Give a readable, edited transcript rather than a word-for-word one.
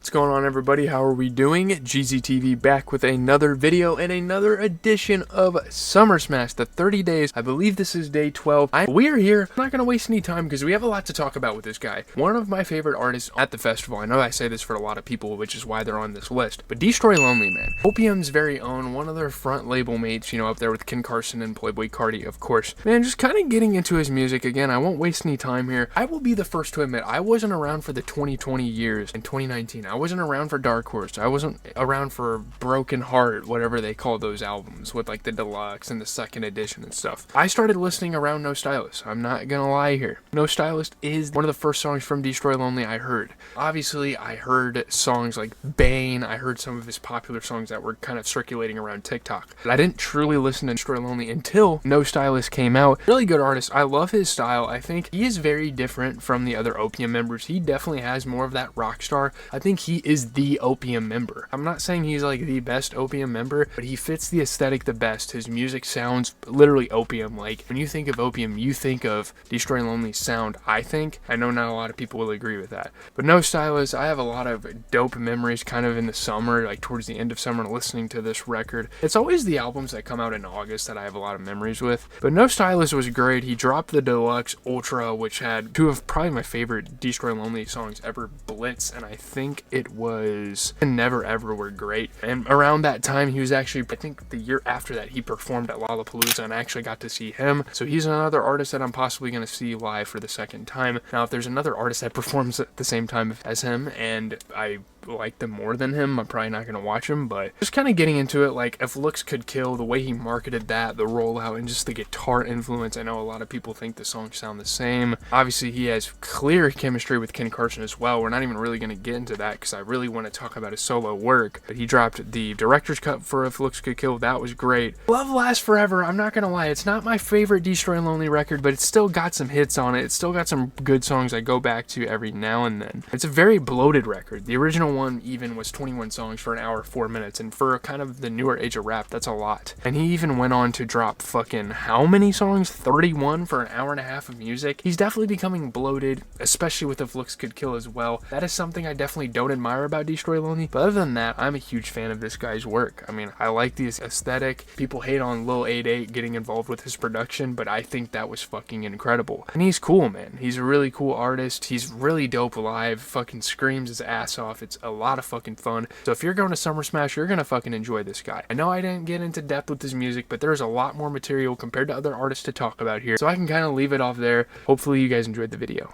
What's going on, everybody? How are we doing? GZTV back with another video and another edition of Summer Smash, the 30 days. I believe this is day 12. We're here. I'm not going to waste any time because we have a lot to talk about with this guy. One of my favorite artists at the festival. I know I say this for a lot of people, which is why they're on this list. But Destroy Lonely, man. Opium's very own, one of their front label mates, you know, up there with Ken Carson and Playboy Cardi, of course. Man, just kind of getting into his music again. I won't waste any time here. I will be the first to admit, I wasn't around for the 2020 years in 2019. I wasn't around for Dark Horse. I wasn't around for Broken Heart, whatever they call those albums with like the deluxe and the second edition and stuff. I started listening around NOSTYLIST. I'm not gonna lie here. NOSTYLIST is one of the first songs from Destroy Lonely I heard. Obviously, I heard songs like Bane. I heard some of his popular songs that were kind of circulating around TikTok. But I didn't truly listen to Destroy Lonely until NOSTYLIST came out. Really good artist. I love his style. I think he is very different from the other Opium members. He definitely has more of that rock star. I think he is the Opium member. I'm not saying he's like the best Opium member, but he fits the aesthetic the best. His music sounds literally Opium. Like, when you think of Opium, you think of Destroy Lonely's sound, I think. I know not a lot of people will agree with that. But NOSTYLIST, I have a lot of dope memories kind of in the summer, like towards the end of summer, listening to this record. It's always the albums that come out in August that I have a lot of memories with. But NOSTYLIST was great. He dropped the Deluxe Ultra, which had two of probably my favorite Destroy Lonely songs ever, Blitz, and I think it was Never Ever, were great. And around that time, he was actually, I think the year after that, he performed at Lollapalooza, and I actually got to see him. So he's another artist that I'm possibly going to see live for the second time. Now, if there's another artist that performs at the same time as him, and I like them more than him, I'm probably not going to watch him. But just kind of getting into it, like, If Looks Could Kill, the way he marketed that, the rollout, and just the guitar influence. I know a lot of people think the songs sound the same. Obviously, he has clear chemistry with Ken Carson as well. We're not even really going to get into that because I really want to talk about his solo work. But he dropped the director's cut for If Looks Could Kill. That was great. Love Lasts Forever, I'm not going to lie, it's not my favorite Destroy Lonely record, but it's still got some hits on it. It's still got some good songs I go back to every now and then. It's a very bloated record. The original one even was 21 songs for an hour 4 minutes, and for kind of the newer age of rap, that's a lot. And he even went on to drop fucking how many songs? 31 for an hour and a half of music. He's definitely becoming bloated, especially with If Looks Could Kill as well. That is something I definitely don't admire about Destroy Lonely, but other than that, I'm a huge fan of this guy's work. I mean, I like the aesthetic. People hate on Lil 88 getting involved with his production, but I think that was fucking incredible. And he's cool, man. He's a really cool artist. He's really dope live. Fucking screams his ass off. It's a lot of fucking fun. So if you're going to Summer Smash, you're gonna fucking enjoy this guy. I know I didn't get into depth with his music, but there's a lot more material compared to other artists to talk about here, so I can kind of leave it off there. Hopefully you guys enjoyed the video.